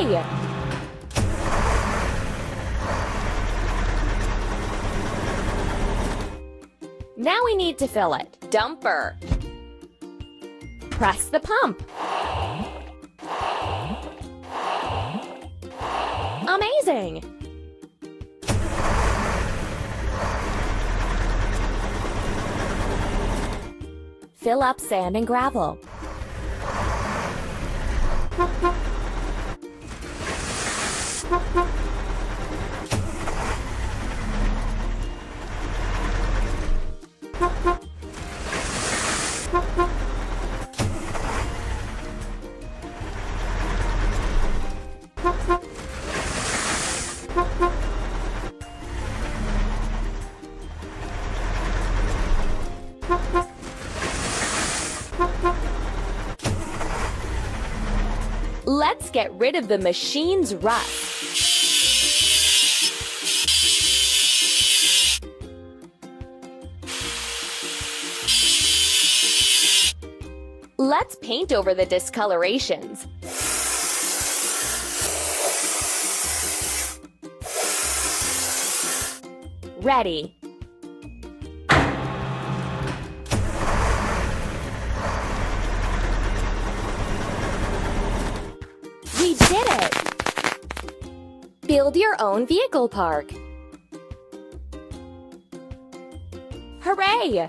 Hooray! Now we need to fill it. Dumper. Press the pump. Amazing! Fill up sand and gravel. Let's get rid of the machine's rust. Let's paint over the discolorations. Ready. We did it! Build your own vehicle park. Hooray!